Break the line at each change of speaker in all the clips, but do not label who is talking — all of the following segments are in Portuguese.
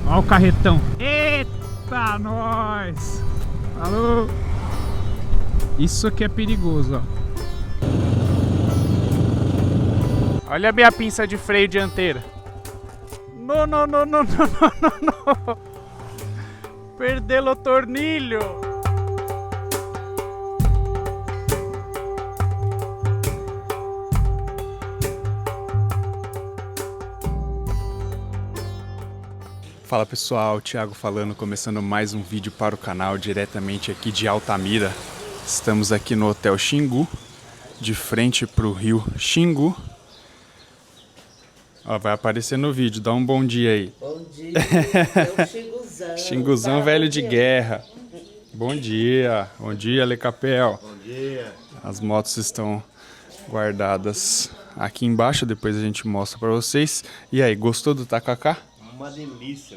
Olha o carretão. Eita, nós! Falou! Isso aqui é perigoso, ó. Olha a minha pinça de freio dianteira. Não, não, não, não, não, não, não. Perdeu o tornilho. Fala pessoal, Thiago falando, começando mais um vídeo para o canal diretamente aqui de Altamira. Estamos aqui no Hotel Xingu, de frente para o rio Xingu. Ó, vai aparecer no vídeo, dá um bom dia aí.
Bom dia, é o Xinguzão.
Xinguzão velho de guerra. Bom dia Lecapel.
Bom dia.
As motos estão guardadas aqui embaixo, depois a gente mostra para vocês. E aí, gostou do tacacá?
Uma delícia.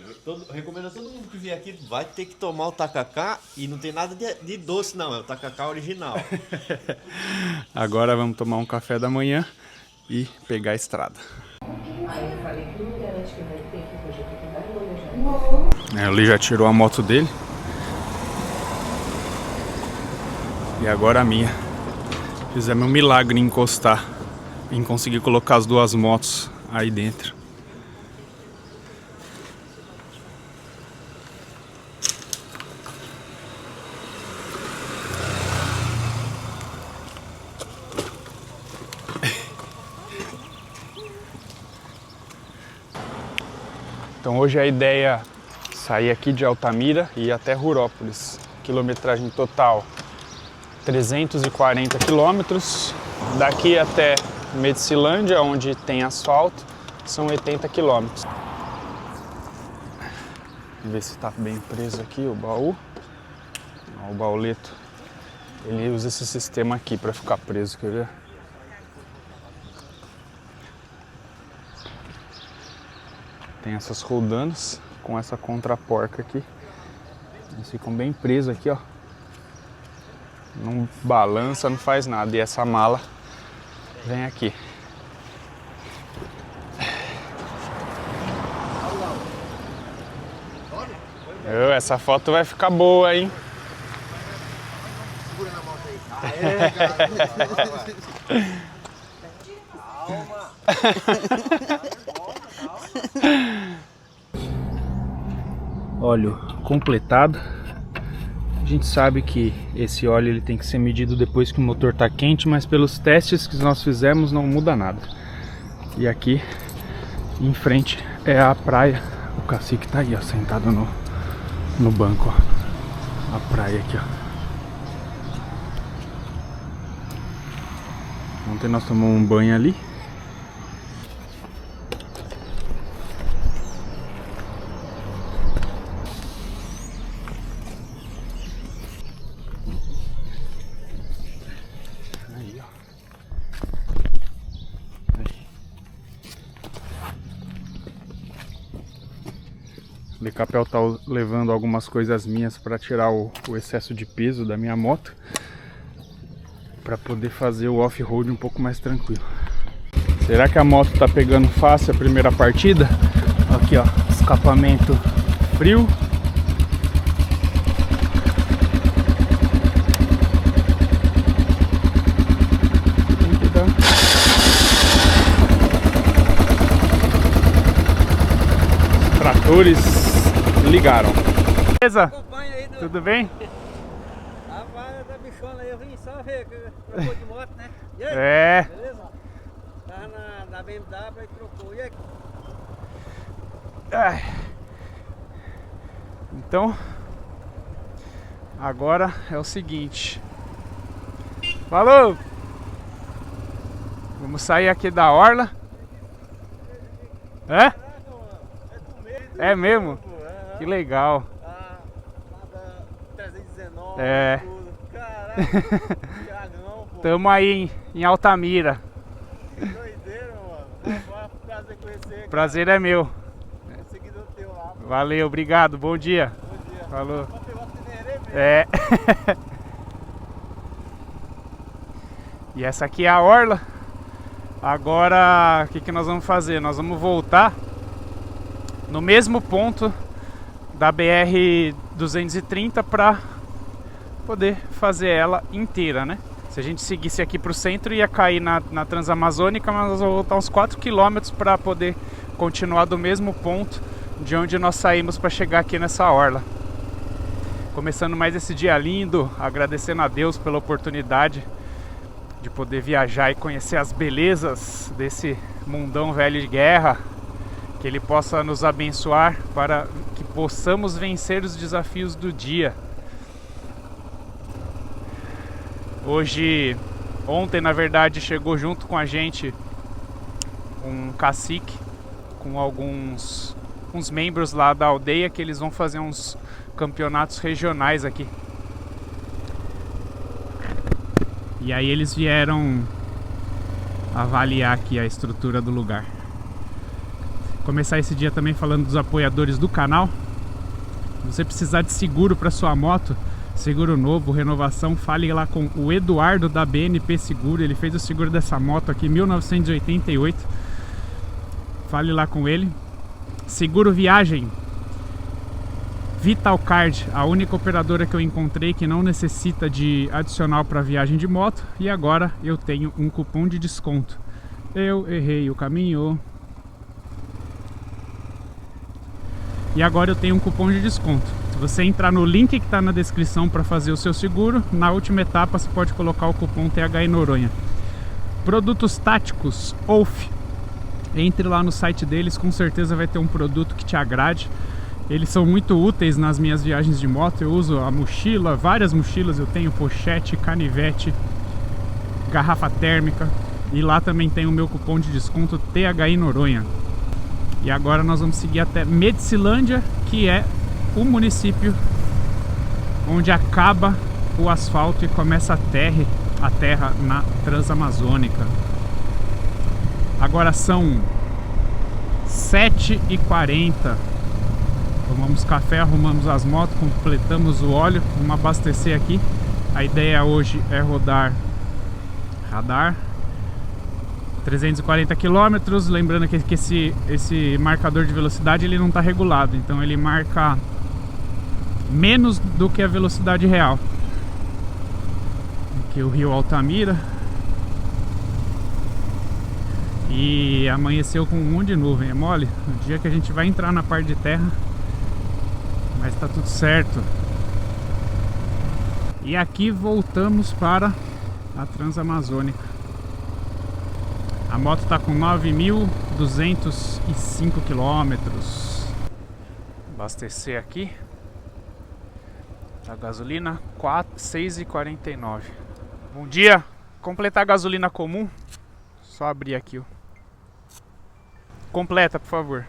Recomendo a todo mundo que vier aqui, vai ter que tomar o tacacá e não tem nada de doce não, é o tacacá original.
Agora vamos tomar um café da manhã e pegar a estrada. Ele já tirou a moto dele. E agora a minha. Fizemos um milagre em encostar, em conseguir colocar as duas motos aí dentro. Então hoje a ideia é sair aqui de Altamira e ir até Rurópolis. Quilometragem total 340 quilômetros. Daqui até Medicilândia, onde tem asfalto, são 80 quilômetros. Vamos ver se está bem preso aqui o baú. O bauleto, ele usa esse sistema aqui para ficar preso, quer ver? Tem essas roldanas com essa contraporca aqui. Eles ficam bem presos aqui, ó. Não balança, não faz nada. E essa mala vem aqui. Essa foto vai ficar boa, hein?
Segura na moto aí.
Óleo completado. A gente sabe que esse óleo ele tem que ser medido depois que o motor está quente, mas pelos testes que nós fizemos não muda nada. E aqui em frente é a praia. O cacique está aí, ó, sentado no banco, ó. A praia aqui, ó. Ontem nós tomamos um banho ali. Aí, ó. Aí. O Lecapel tá levando algumas coisas minhas para tirar o excesso de peso da minha moto, para poder fazer o off-road um pouco mais tranquilo. Será que a moto tá pegando fácil a primeira partida? Aqui, ó, escapamento frio. Tem que dar. Os tratores ligaram. Beleza? Tudo bem?
A vaga da bichona aí, eu vim só ver que trocou de moto, né? E aí?
É.
Beleza? Tava na BMW e trocou. E aí?
Ai. Então, agora é o seguinte. Falou! Vamos sair aqui da orla. É? É mesmo? Que legal.
Lá da 319.
É.
Tudo. Caraca, Thiagão, pô.
Tamo aí em Altamira.
Que doideira, mano. Foi um prazer conhecer. Cara.
Prazer é meu.
Seguidor teu lá. Pô.
Valeu, obrigado. Bom dia.
Bom dia.
Falou.
Só pegou a Cinerê mesmo.
É. E essa aqui é a orla. Agora, o que nós vamos fazer? Nós vamos voltar no mesmo ponto da BR-230 para poder fazer ela inteira, né? Se a gente seguisse aqui para o centro, ia cair na Transamazônica, mas nós vamos voltar uns 4 km para poder continuar do mesmo ponto de onde nós saímos para chegar aqui nessa orla. Começando mais esse dia lindo, agradecendo a Deus pela oportunidade de poder viajar e conhecer as belezas desse mundão velho de guerra. Que Ele possa nos abençoar para que possamos vencer os desafios do dia. Ontem na verdade chegou junto com a gente um cacique com alguns membros lá da aldeia, que eles vão fazer uns campeonatos regionais aqui. E aí eles vieram avaliar aqui a estrutura do lugar. Começar esse dia também falando dos apoiadores do canal. Se você precisar de seguro para sua moto, seguro novo, renovação, fale lá com o Eduardo da BNP Seguro. Ele fez o seguro dessa moto aqui em 1988. Fale lá com ele. Seguro viagem, Vitalcard, a única operadora que eu encontrei que não necessita de adicional para viagem de moto. E agora eu tenho um cupom de desconto. Eu errei o caminho. E agora eu tenho um cupom de desconto. Se você entrar no link que está na descrição para fazer o seu seguro, na última etapa você pode colocar o cupom THI Noronha. Produtos táticos, OUF. Entre lá no site deles, com certeza vai ter um produto que te agrade. Eles são muito úteis nas minhas viagens de moto. Eu uso a mochila, várias mochilas. Eu tenho pochete, canivete, garrafa térmica. E lá também tem o meu cupom de desconto THI Noronha. E agora nós vamos seguir até Medicilândia, que é o município onde acaba o asfalto e começa a terra na Transamazônica. Agora são 7h40. Tomamos café, arrumamos as motos, completamos o óleo. Vamos abastecer aqui. A ideia hoje é rodar radar 340 km, lembrando que esse marcador de velocidade ele não está regulado, então ele marca menos do que a velocidade real. Aqui o rio Altamira. E amanheceu com um monte de nuvem, é mole? No dia que a gente vai entrar na parte de terra, mas está tudo certo. E aqui voltamos para a Transamazônica. A moto está com 9.205 quilômetros. Abastecer aqui. A gasolina 6,49. Bom dia. Completar a gasolina comum. Só abrir aqui, ó. Completa, por favor.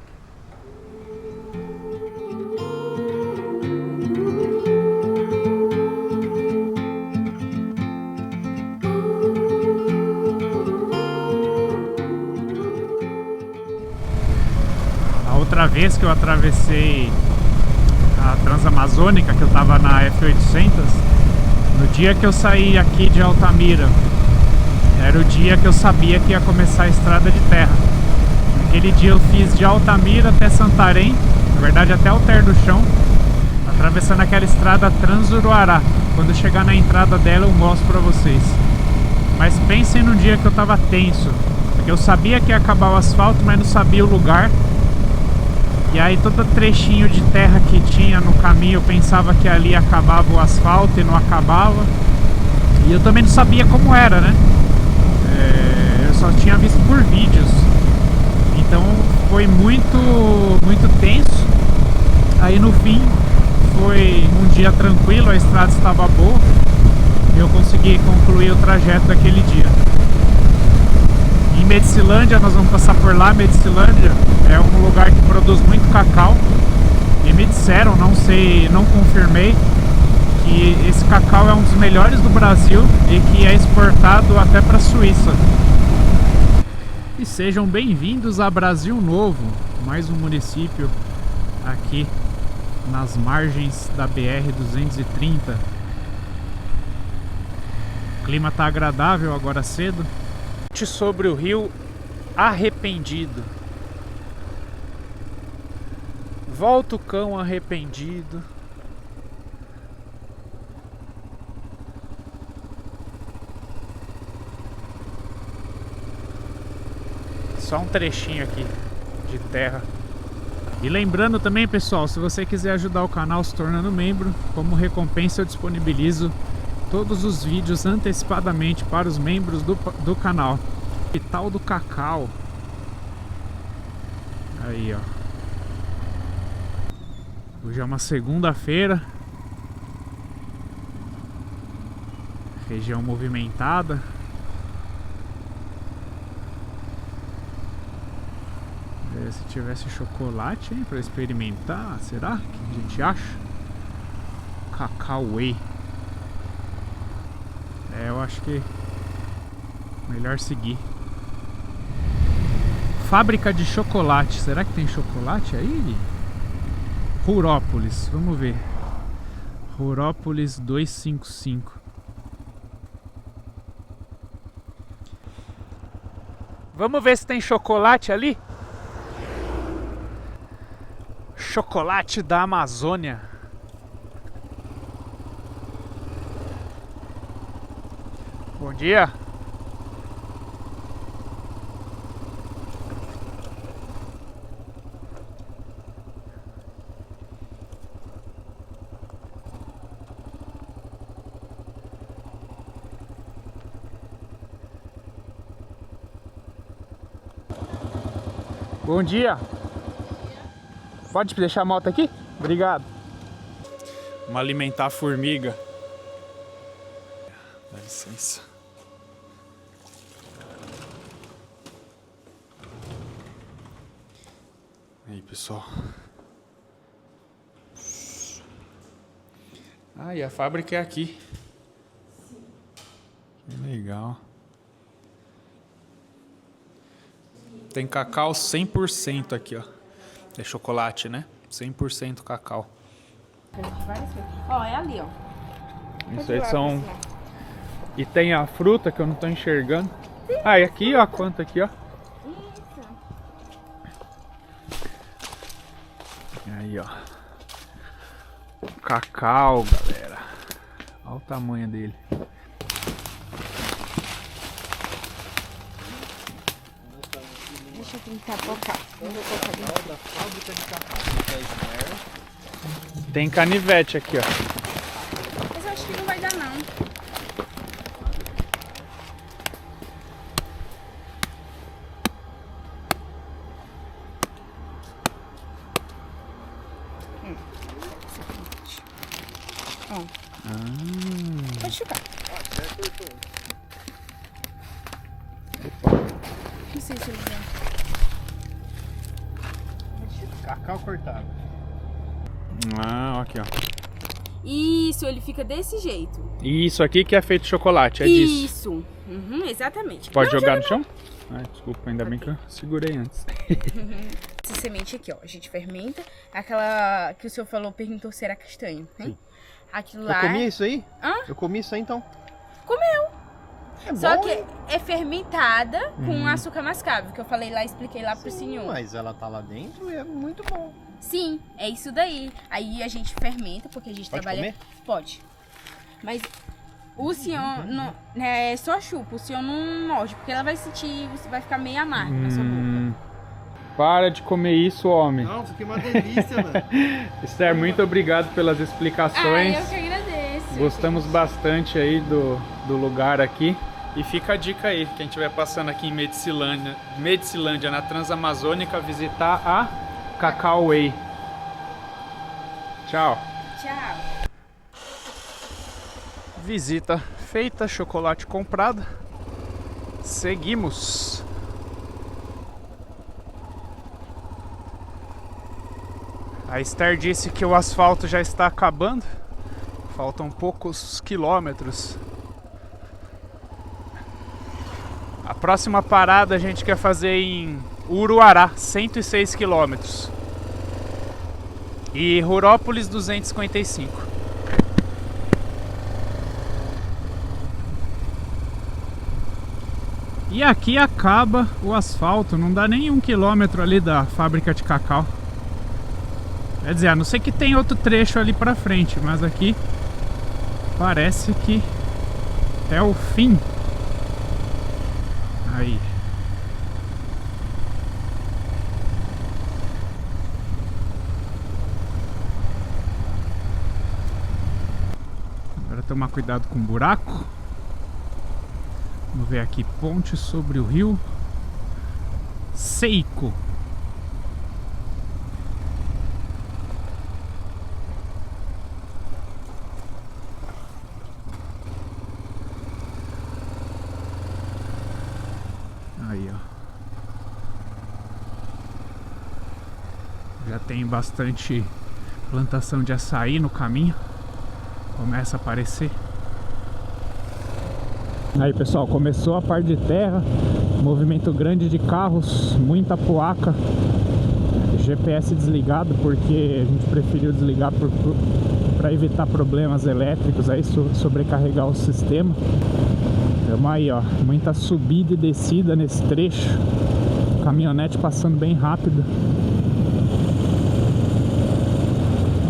Outra vez que eu atravessei a Transamazônica, que eu tava na F800, no dia que eu saí aqui de Altamira, era o dia que eu sabia que ia começar a estrada de terra. Naquele dia eu fiz de Altamira até Santarém, na verdade até Alter do Chão, atravessando aquela estrada Transuruará. Quando eu chegar na entrada dela eu mostro pra vocês. Mas pensem no dia que eu tava tenso, porque eu sabia que ia acabar o asfalto, mas não sabia o lugar. E aí todo trechinho de terra que tinha no caminho, eu pensava que ali acabava o asfalto e não acabava. E eu também não sabia como era, né? Eu só tinha visto por vídeos. Então foi muito tenso. Aí no fim foi um dia tranquilo, a estrada estava boa. E eu consegui concluir o trajeto daquele dia. Em Medicilândia, nós vamos passar por lá. Medicilândia é um lugar que produz muito cacau. E me disseram, não sei, não confirmei, que esse cacau é um dos melhores do Brasil e que é exportado até para a Suíça. E sejam bem-vindos a Brasil Novo, mais um município aqui nas margens da BR-230. O clima está agradável agora cedo. Sobre o rio Arrependido. Volta o cão arrependido. Só um trechinho aqui de terra. E lembrando também, pessoal, se você quiser ajudar o canal se tornando membro, como recompensa eu disponibilizo todos os vídeos antecipadamente para os membros do canal. Capital do Cacau. Aí, ó. Hoje é uma segunda-feira. Região movimentada. Se tivesse chocolate, hein, para experimentar, será que a gente acha? Cacau Whey. Eu acho que melhor seguir. Fábrica de chocolate. Será que tem chocolate aí? Rurópolis, vamos ver. Rurópolis 255. Vamos ver se tem chocolate ali? Chocolate da Amazônia. Bom dia. Bom dia. Pode deixar a moto aqui? Obrigado. Vamos alimentar a formiga. Dá licença. Aí, pessoal. Ah, e a fábrica é aqui. Que legal. Tem cacau 100% aqui, ó. É chocolate, né? 100% cacau.
Ó, é ali, ó.
Isso aí são... E tem a fruta que eu não tô enxergando. Ah, e aqui, ó. Quanto aqui, ó.
Isso.
Aí, ó. Cacau, galera. Olha o tamanho dele.
Deixa eu tentar focar. Eu vou focar dentro.
Da fábrica de cacau.
Tem canivete aqui, ó.
Mas eu acho que não vai dar, não. Ó. Pode chutar. Não sei se ele vai.
Cacau cortado.
Ah, aqui, ó.
Isso, ele fica desse jeito.
Isso aqui que é feito de chocolate, é disso.
Isso. Uhum, exatamente.
Pode
Não,
jogar no
joga
chão? Ai, desculpa, ainda bem que eu segurei antes.
Essa semente aqui, ó, a gente fermenta. Aquela que o senhor falou, perguntou se era castanho, né?
Sim.
Aquilo
Eu
lá...
comi isso aí?
Hã?
Eu comi isso aí então.
Comeu.
É
Só
bom,
que
hein?
é fermentada com açúcar mascável, que eu falei lá, expliquei lá pro senhor.
Mas ela tá lá dentro e é muito bom.
Sim, é isso daí. Aí a gente fermenta, porque a gente
Pode
trabalha...
comer?
Pode. Mas o senhor não, é só chupa, o senhor não morde, porque ela vai sentir, você vai ficar meio amargo na sua boca.
Para de comer isso, homem.
Não, isso aqui é uma delícia, velho.
Esther, muito obrigado pelas
Ah,
explicações.
eu que agradeço.
Gostamos bastante aí do lugar aqui. E fica a dica aí, quem estiver passando aqui em Medicilândia, na Transamazônica, visitar a Cacau Whey. Tchau.
Tchau.
Visita feita, chocolate comprado. Seguimos. A Esther disse que o asfalto já está acabando. Faltam poucos quilômetros. A próxima parada a gente quer fazer em Uruará, 106 quilômetros. E Rurópolis, 255. E aqui acaba o asfalto, não dá nem 1 quilômetro ali da fábrica de cacau. Quer dizer, a não ser que tem outro trecho ali pra frente, mas aqui parece que é o fim. Aí. Agora tomar cuidado com o buraco. Vamos ver aqui, ponte sobre o rio Seco. Aí, ó. Já tem bastante plantação de açaí no caminho. Começa a aparecer. Aí, pessoal, começou a parte de terra, movimento grande de carros, muita poaca, GPS desligado porque a gente preferiu desligar para evitar problemas elétricos, aí sobrecarregar o sistema. Vamos aí, ó, muita subida e descida nesse trecho, caminhonete passando bem rápido.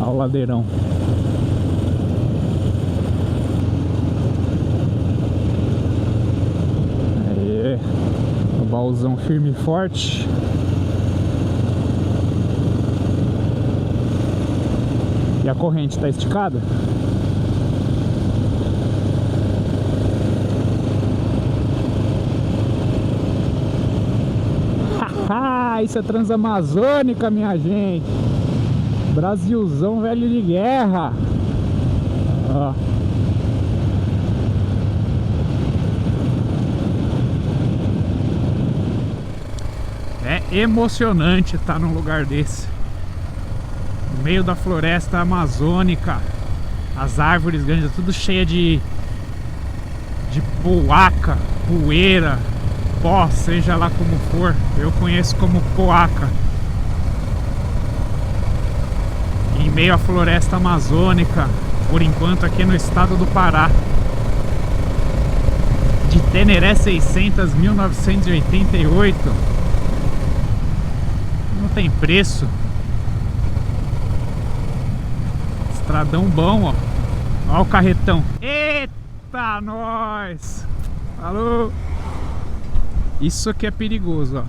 Olha o ladeirão. Baúzão firme e forte. E a corrente está esticada? Haha, isso é Transamazônica, minha gente. Brasilzão velho de guerra. Ó. É emocionante estar num lugar desse, no meio da floresta amazônica, as árvores grandes, tudo cheia de poaca, poeira, pó, seja lá como for, eu conheço como poaca. Em meio à floresta amazônica, por enquanto aqui no estado do Pará, de Teneré 600, 1988. Não tem preço. Estradão bom, ó. Ó o carretão. Eita, nós! Falou! Isso aqui é perigoso, ó.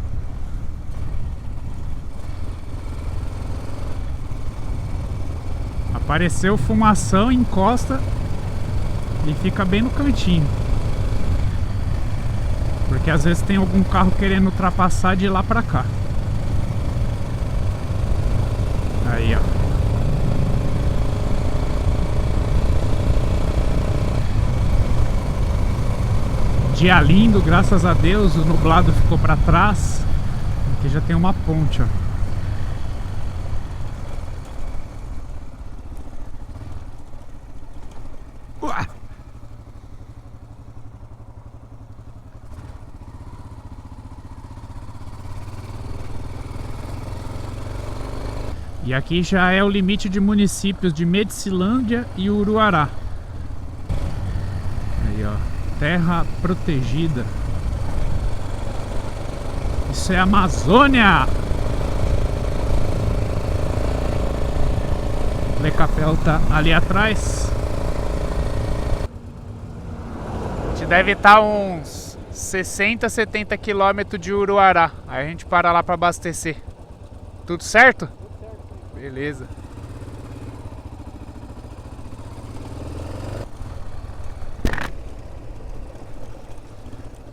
Apareceu fumação, encosta e fica bem no cantinho. Porque às vezes tem algum carro querendo ultrapassar de lá pra cá. Aí, ó. Dia lindo, graças a Deus. O nublado ficou pra trás. Aqui já tem uma ponte, ó. Uá! E aqui já é o limite de municípios de Medicilândia e Uruará. Aí, ó, terra protegida. Isso é Amazônia! O Lecapel tá ali atrás. A gente deve estar uns 60, 70 quilômetros de Uruará. Aí a gente para lá para abastecer. Tudo certo? Beleza.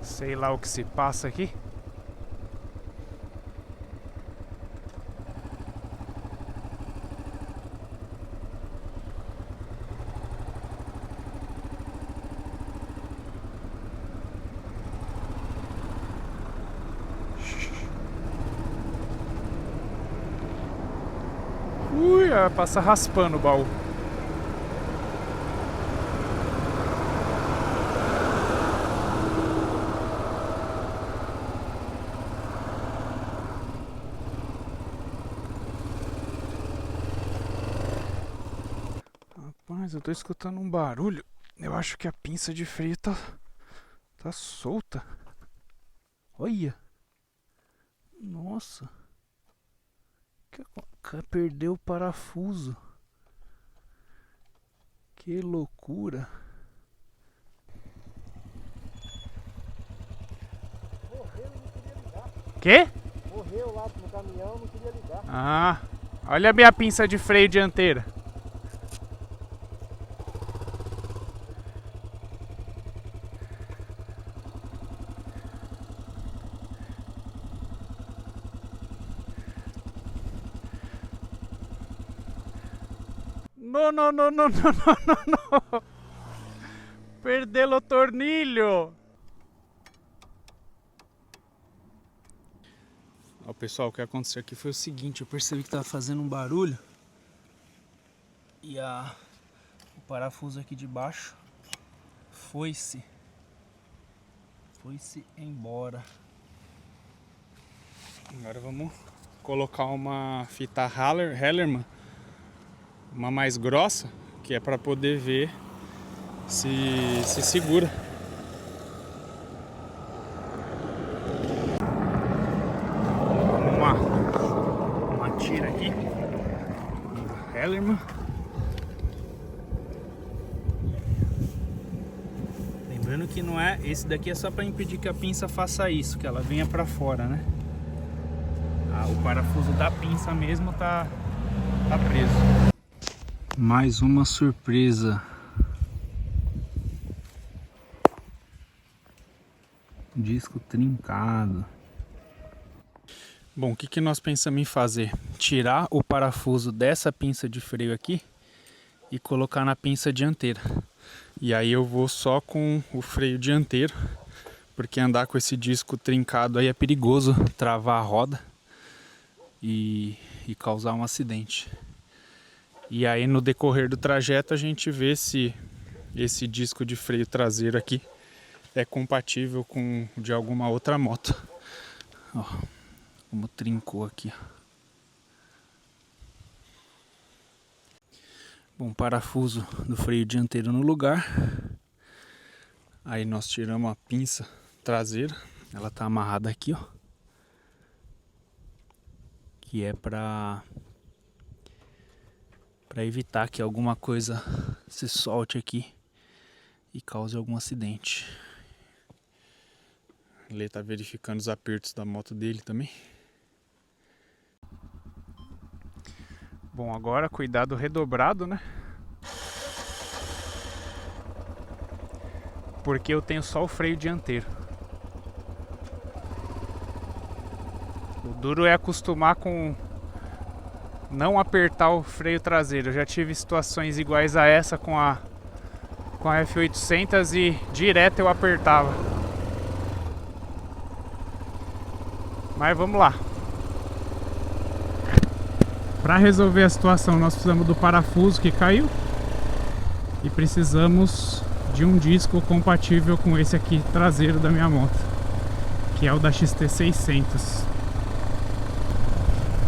Sei lá o que se passa aqui. Ui, passa raspando o baú. Rapaz, eu tô escutando um barulho. Eu acho que a pinça de freio tá solta. Olha. Nossa. Perdeu o parafuso. Que loucura.
Morreu e não queria ligar.
Quê?
Morreu lá no caminhão, não queria ligar.
Ah, olha a minha pinça de freio dianteira. No, no, no, no, no, no, no. Perdeu o tornilho. Ó, pessoal, o que aconteceu aqui foi o seguinte, eu percebi que tava fazendo um barulho e o parafuso aqui de baixo foi-se embora. Agora vamos colocar uma fita Hallerman, uma mais grossa, que é para poder ver se segura. Uma tira aqui, Hallerman. Lembrando que não é, esse daqui é só para impedir que a pinça faça isso, que ela venha para fora, né? O parafuso da pinça mesmo tá preso. Mais uma surpresa. Disco trincado. Bom, o que nós pensamos em fazer? Tirar o parafuso dessa pinça de freio aqui e colocar na pinça dianteira. E aí eu vou só com o freio dianteiro, porque andar com esse disco trincado aí é perigoso, travar a roda e causar um acidente. E aí no decorrer do trajeto a gente vê se esse disco de freio traseiro aqui é compatível com o de alguma outra moto. Ó, como trincou aqui. Bom, parafuso do freio dianteiro no lugar. Aí nós tiramos a pinça traseira. Ela tá amarrada aqui, ó. Que é para evitar que alguma coisa se solte aqui e cause algum acidente. Ele tá verificando os apertos da moto dele também. Bom, agora cuidado redobrado, né? Porque eu tenho só o freio dianteiro. O duro é acostumar com não apertar o freio traseiro. Eu já tive situações iguais a essa com a F800 e direto eu apertava. Mas vamos lá. Para resolver a situação, nós precisamos do parafuso que caiu e precisamos de um disco compatível com esse aqui traseiro da minha moto, que é o da XT600.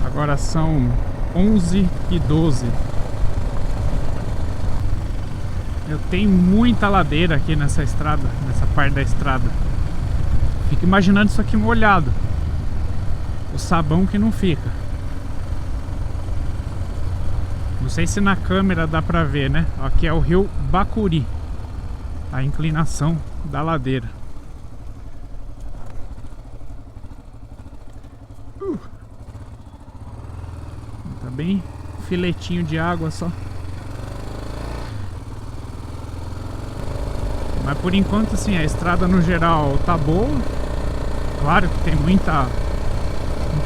Agora são 11h12. Eu tenho muita ladeira aqui nessa estrada, nessa parte da estrada. Fico imaginando isso aqui molhado. O sabão que não fica. Não sei se na câmera dá pra ver, né? Aqui é o rio Bacuri, a inclinação da ladeira. Tá bem filetinho de água só. Mas por enquanto assim, a estrada no geral tá boa. Claro que tem muito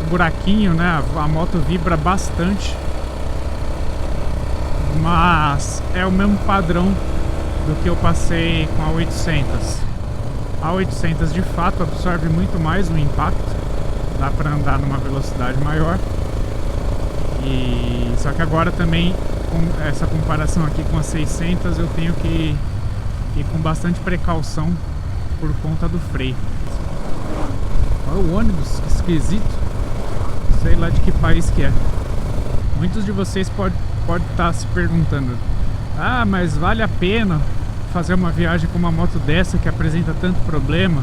buraquinho, né? A moto vibra bastante. Mas é o mesmo padrão do que eu passei com a 800. A 800 de fato absorve muito mais o impacto. Dá para andar numa velocidade maior. E só que agora também, com essa comparação aqui com a 600, eu tenho que ir com bastante precaução por conta do freio. Olha o ônibus, que esquisito. Sei lá de que país que é. Muitos de vocês podem estar se perguntando: ah, mas vale a pena fazer uma viagem com uma moto dessa que apresenta tanto problema?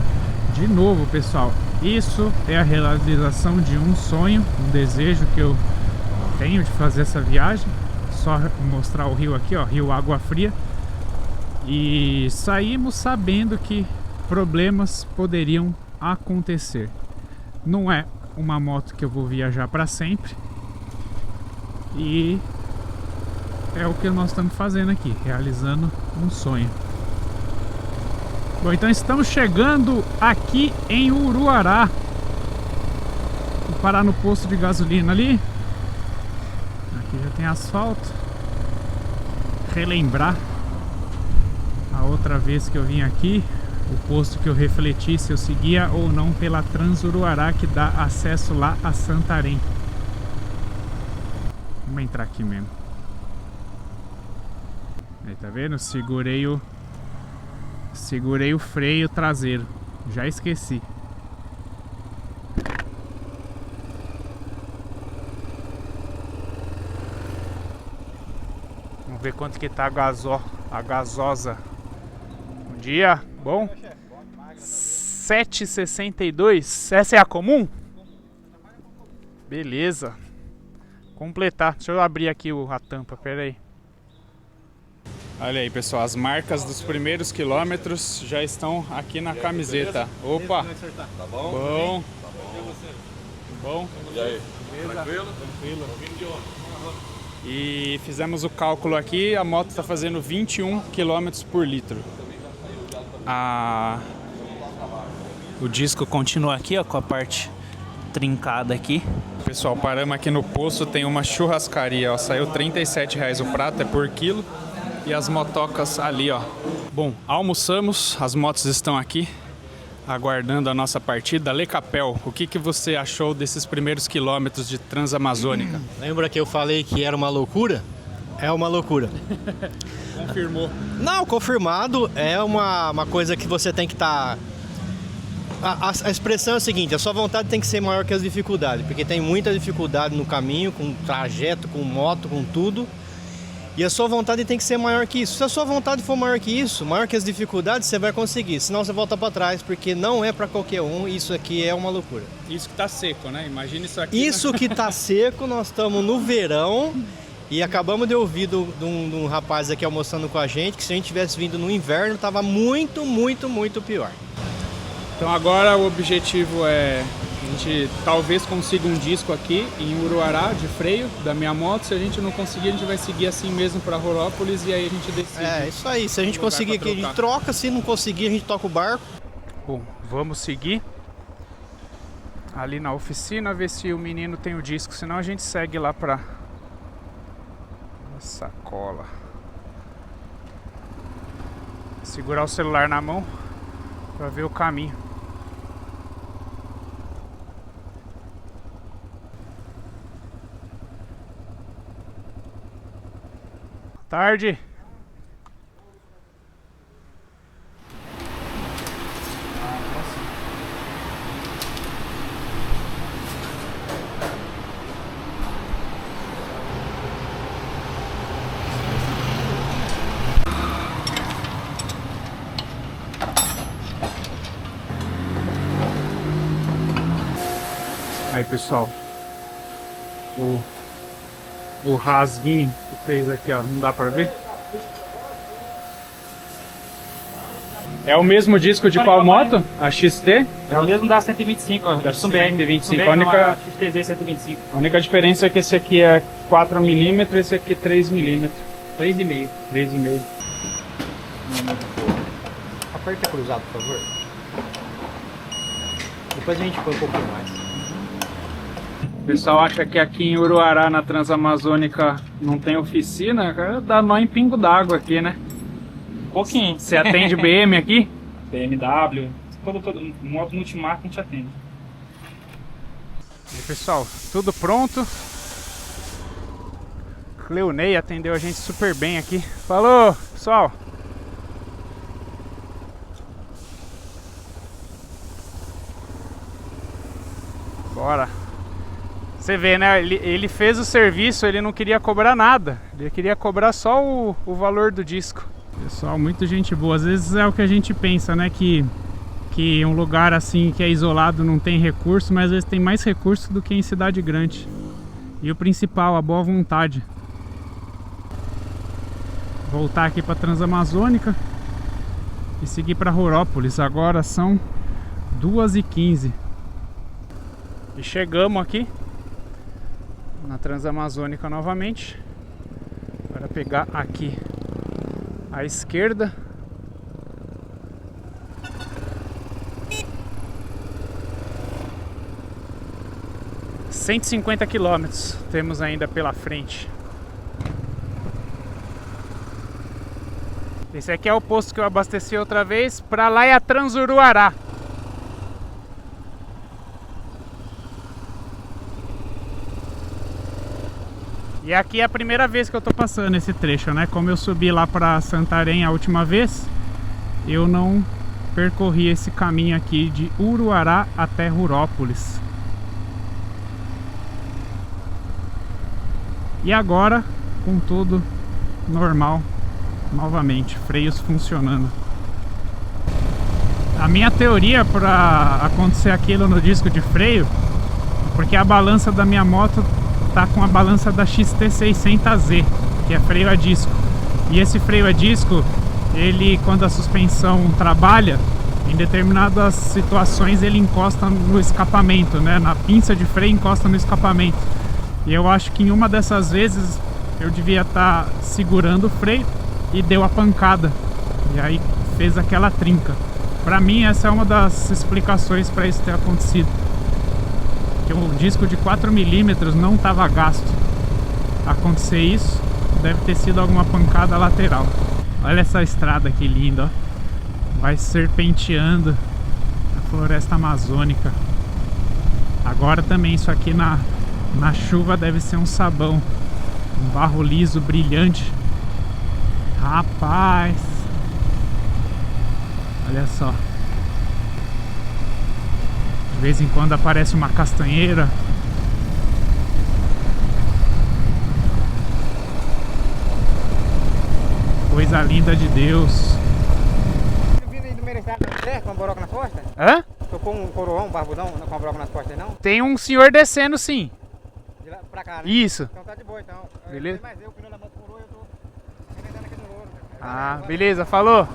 De novo, pessoal, isso é a realização de um sonho, um desejo que eu tenho de fazer essa viagem. Só mostrar o rio aqui, ó, Rio Água Fria. E saímos sabendo que problemas poderiam acontecer. Não é uma moto que eu vou viajar para sempre. E é o que nós estamos fazendo aqui, realizando um sonho. Bom, então estamos chegando aqui em Uruará. Vou parar no posto de gasolina ali. Aqui já tem asfalto. Relembrar a outra vez que eu vim aqui, o posto que eu refleti se eu seguia ou não pela Transuruará, que dá acesso lá a Santarém. Vamos entrar aqui mesmo. Aí, tá vendo? Segurei o freio traseiro. Já esqueci. Vamos ver quanto que tá a gasosa. Bom dia, bom? 7,62. Essa é a comum? Beleza. Completar. Deixa eu abrir aqui a tampa, pera aí. Olha aí, pessoal, as marcas dos primeiros quilômetros já estão aqui na camiseta. Opa!
Tá bom?
Bom. Bom.
E aí?
Tranquilo? Tranquilo. E fizemos o cálculo aqui, a moto está fazendo 21 km por litro. O disco continua aqui, ó, com a parte trincada aqui. Pessoal, paramos aqui no posto, tem uma churrascaria, ó, saiu R$37 o prato, é por quilo. E as motocas ali, ó. Bom, almoçamos, as motos estão aqui aguardando a nossa partida. Le Capel, o que você achou desses primeiros quilômetros de Transamazônica?
Lembra que eu falei que era uma loucura? É uma loucura.
Confirmou.
Não, confirmado. É uma coisa que você tem que estar... A expressão é a seguinte: a sua vontade tem que ser maior que as dificuldades, porque tem muita dificuldade no caminho, com trajeto, com moto, com tudo. E a sua vontade tem que ser maior que isso. Se a sua vontade for maior que isso, maior que as dificuldades, você vai conseguir. Senão você volta para trás, porque não é para qualquer um. Isso aqui é uma loucura.
Isso que tá seco, né? Imagina isso aqui.
Isso que tá seco, nós estamos no verão e acabamos de ouvir de um rapaz aqui almoçando com a gente que se a gente tivesse vindo no inverno, tava muito, muito, muito pior.
Então agora o objetivo é a gente talvez consiga um disco aqui em Uruará de freio da minha moto. Se a gente não conseguir, a gente vai seguir assim mesmo para Rorópolis e aí a gente decide.
É, isso aí. Se a gente conseguir aqui, a gente troca. Se não conseguir, a gente toca o barco.
Bom, vamos seguir ali na oficina, ver se o menino tem o disco. Senão a gente segue lá pra sacola. Segurar o celular na mão para ver o caminho. Tarde. Aí, pessoal, o rasguinho que fez aqui, ó, não dá pra ver? É o mesmo disco de qual moto? A XT?
É o mesmo da 125, ó.
Da
Sumbeg.
125.
Sumbeg, a XTZ 125.
A única diferença é que esse aqui é 4mm e esse aqui é 3mm.
3,5.
3,5.
Aperta cruzado, por favor. Depois a gente põe um pouquinho mais.
O pessoal acha que aqui em Uruará, na Transamazônica, não tem oficina, cara, dá nó em pingo d'água aqui, né?
Um pouquinho.
Você atende BM aqui?
BMW. Todo moto multimarca a gente atende.
E aí, pessoal, tudo pronto. Cleonei atendeu a gente super bem aqui. Falou, pessoal! Bora! Você vê, né? Ele fez o serviço, ele não queria cobrar nada. Ele queria cobrar só o valor do disco. Pessoal, muita gente boa. Às vezes é o que a gente pensa, né? Que um lugar assim que é isolado não tem recurso, mas às vezes tem mais recurso do que em cidade grande. E o principal, a boa vontade. Voltar aqui para Transamazônica e seguir para Rurópolis. Agora são 2h15 e chegamos aqui na Transamazônica novamente para pegar aqui à esquerda. ...150 quilômetros temos ainda pela frente. Esse aqui é o posto que eu abasteci outra vez. Pra lá é a Transuruará. E aqui é a primeira vez que eu tô passando esse trecho, né? Como eu subi lá pra Santarém a última vez, eu não percorri esse caminho aqui de Uruará até Rurópolis. E agora, com tudo normal, novamente, freios funcionando. A minha teoria para acontecer aquilo no disco de freio é porque a balança da minha moto tá com a balança da XT600Z, que é freio a disco. E esse freio a disco, ele, quando a suspensão trabalha, em determinadas situações ele encosta no escapamento, né? Na pinça de freio encosta no escapamento. E eu acho que em uma dessas vezes eu devia estar segurando o freio e deu a pancada. E aí fez aquela trinca. Pra mim essa é uma das explicações para isso ter acontecido. Que o disco de 4mm não estava gasto. Acontecer isso, deve ter sido alguma pancada lateral. Olha essa estrada que linda, ó. Vai serpenteando a floresta amazônica. Agora também isso aqui na chuva deve ser um sabão. Um barro liso, brilhante. Rapaz! Olha só. De vez em quando aparece uma castanheira. Coisa linda de Deus.
Você vindo aí do Mereçado com a broca nas costas?
Hã?
Tocou um coroão, um barbudão com a broca nas costas aí, não?
Tem um senhor descendo, sim.
De lá pra cá, né?
Isso.
Então tá de boa, então.
Beleza.
Mas eu, pneu na moto furou, eu tô arrebentando aqui no ouro.
Ah, beleza, falou.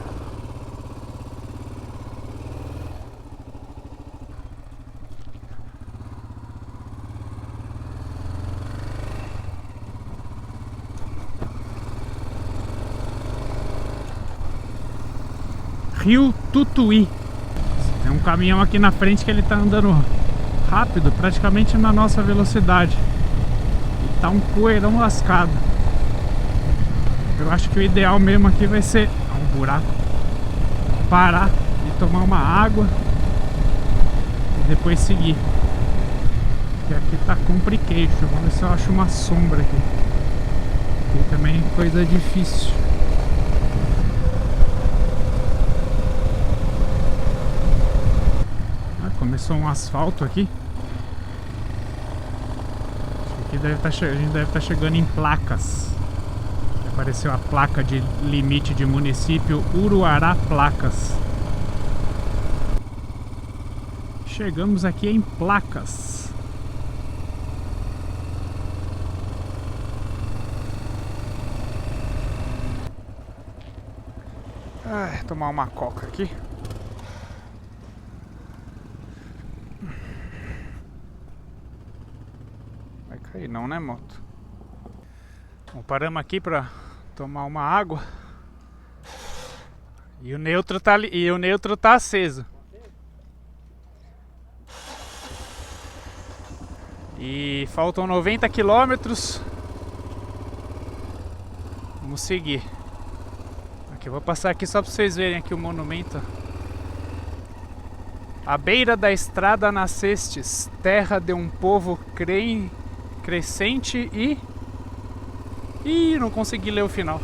Rio Tutuí. Tem um caminhão aqui na frente que ele tá andando rápido, praticamente na nossa velocidade. E tá um poeirão lascado. Eu acho que o ideal mesmo aqui vai ser um buraco. Parar e tomar uma água e depois seguir. Porque aqui tá compliqueixo. Vamos ver se eu acho uma sombra aqui. Aqui também é coisa difícil. Começou um asfalto aqui. Aqui a gente deve estar chegando em placas. Apareceu a placa de limite de município Uruará Placas. Chegamos aqui em Placas. Tomar uma coca aqui. Vai cair não, né, moto? Bom, paramos aqui para tomar uma água. E o neutro tá aceso. E faltam 90 quilômetros. Vamos seguir. Aqui, eu vou passar aqui só para vocês verem aqui o monumento. À beira da estrada nascestes, terra de um povo crescente e... Ih, não consegui ler o final.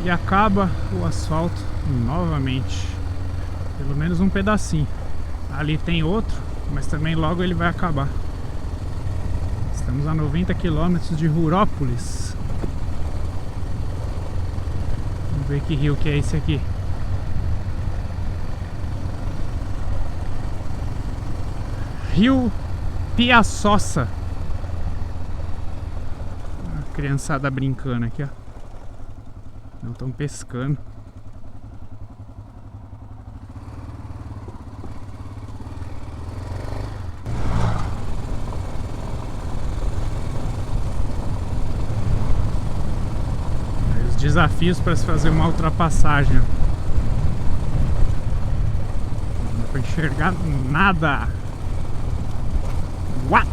E acaba o asfalto novamente. Pelo menos um pedacinho. Ali tem outro, mas também logo ele vai acabar. Estamos a 90 km de Rurópolis. Vamos ver que rio que é esse aqui. Rio Piaçossa. A criançada brincando aqui, ó. Não estão pescando. Os desafios para se fazer uma ultrapassagem. Não dá para enxergar nada. What?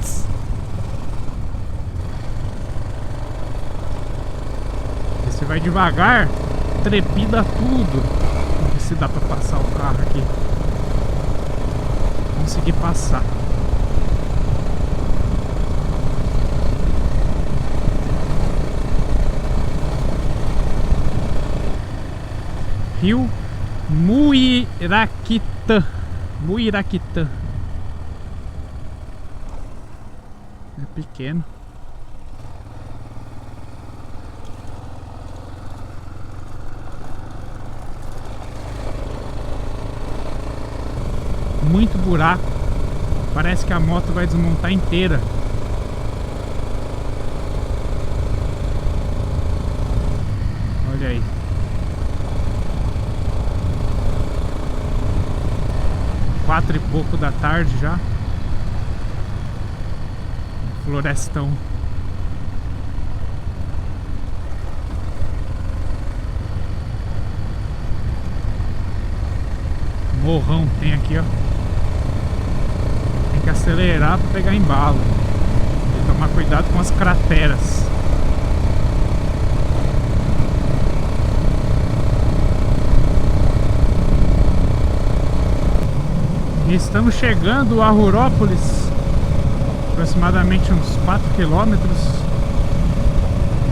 Você vai devagar, trepida tudo. Vamos ver se dá pra passar o carro aqui. Consegui passar. Rio Muiraquitã. Muiraquitã. É pequeno. Muito buraco. Parece que a moto vai desmontar inteira. Olha aí. Quatro e pouco da tarde já. Florestão. Morrão tem aqui, ó. Tem que acelerar para pegar embalo. E tomar cuidado com as crateras. E estamos chegando a Rurópolis. Aproximadamente uns 4 quilômetros.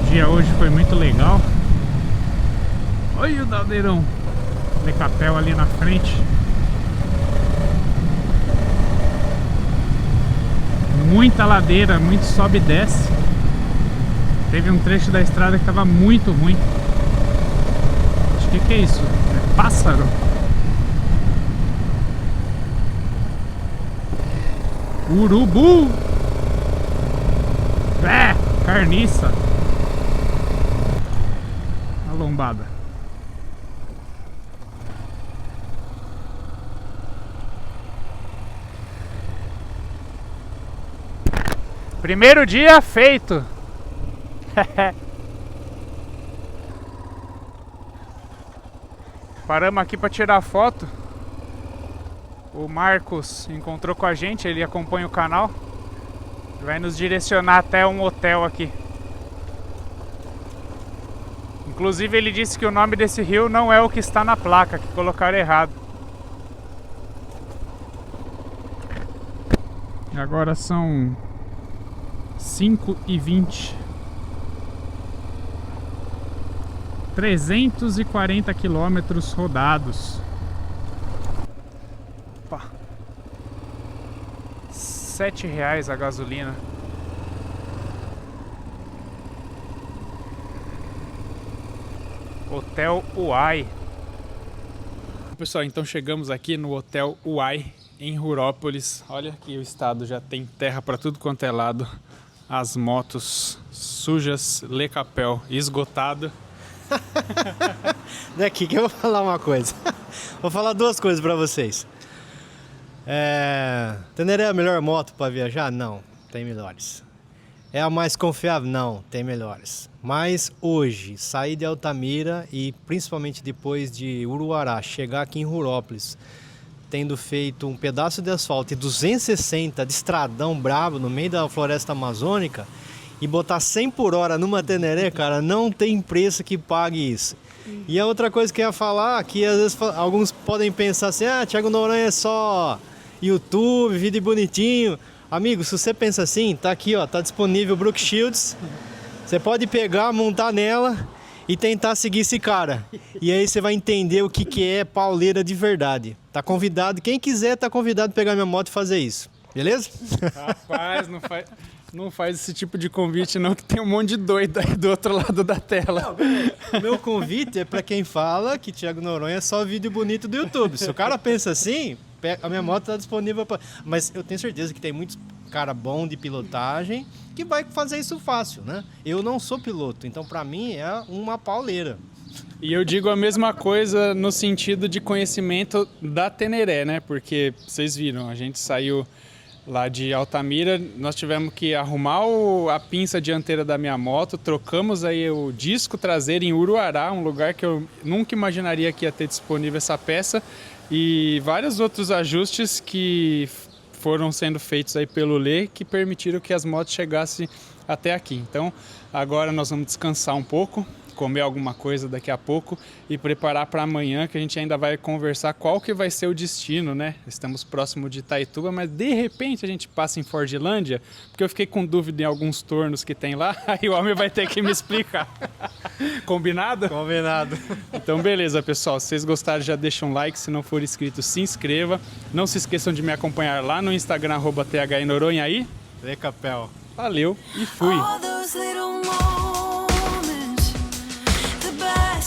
O dia hoje foi muito legal. Olha o Daldeirão. Lecapel ali na frente. Muita ladeira, muito sobe e desce. Teve um trecho da estrada que estava muito ruim. Acho que é isso? É pássaro? Urubu! Carniça! A lombada. Primeiro dia feito. Paramos aqui para tirar foto. O Marcos encontrou com a gente, ele acompanha o canal. Vai nos direcionar até um hotel aqui. Inclusive ele disse que o nome desse rio não é o que está na placa, que colocaram errado. E agora são 5h20. 340 quilômetros rodados. Opa. R$7 a gasolina. Hotel Uai. Pessoal, então chegamos aqui no Hotel Uai em Rurópolis. Olha aqui o estado, já tem terra para tudo quanto é lado. As motos sujas, Lecapel esgotado.
Daqui que eu vou falar uma coisa. Vou falar duas coisas para vocês. Teneré é a melhor moto para viajar? Não, tem melhores. É a mais confiável? Não, tem melhores. Mas hoje, sair de Altamira e principalmente depois de Uruará, chegar aqui em Rurópolis, tendo feito um pedaço de asfalto e 260 de estradão brabo no meio da floresta amazônica e botar 100 por hora numa Teneré, cara, não tem preço que pague isso. E a outra coisa que eu ia falar, que às vezes alguns podem pensar assim, Thiago Noronha é só YouTube, vídeo bonitinho. Amigo, se você pensa assim, tá aqui, ó, tá disponível o Brooke Shields. Você pode pegar, montar nela e tentar seguir esse cara. E aí você vai entender o que é pauleira de verdade. Tá convidado, quem quiser tá convidado a pegar minha moto e fazer isso. Beleza?
Rapaz, não faz esse tipo de convite não, que tem um monte de doido aí do outro lado da tela.
Não, o meu convite é pra quem fala que Thiago Noronha é só vídeo bonito do YouTube. Se o cara pensa assim, A minha moto tá disponível para... Mas eu tenho certeza que tem muitos cara bom de pilotagem que vai fazer isso fácil, né? Eu não sou piloto, então para mim é uma pauleira.
E eu digo a mesma coisa no sentido de conhecimento da Teneré, né? Porque vocês viram, a gente saiu lá de Altamira, nós tivemos que arrumar a pinça dianteira da minha moto, trocamos aí o disco traseiro em Uruará, um lugar que eu nunca imaginaria que ia ter disponível essa peça, e vários outros ajustes que foram sendo feitos aí pelo Lê, que permitiram que as motos chegassem até aqui. Então agora nós vamos descansar um pouco, comer alguma coisa daqui a pouco e preparar para amanhã, que a gente ainda vai conversar qual que vai ser o destino, né? Estamos próximo de Itaituba, mas de repente a gente passa em Fordlândia, porque eu fiquei com dúvida em alguns tornos que tem lá, aí o homem vai ter que me explicar. Combinado?
Combinado.
Então beleza, pessoal, se vocês gostaram já deixa um like, se não for inscrito se inscreva, não se esqueçam de me acompanhar lá no Instagram @THNoronha aí.
Lê Capel.
Valeu e fui!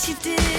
You did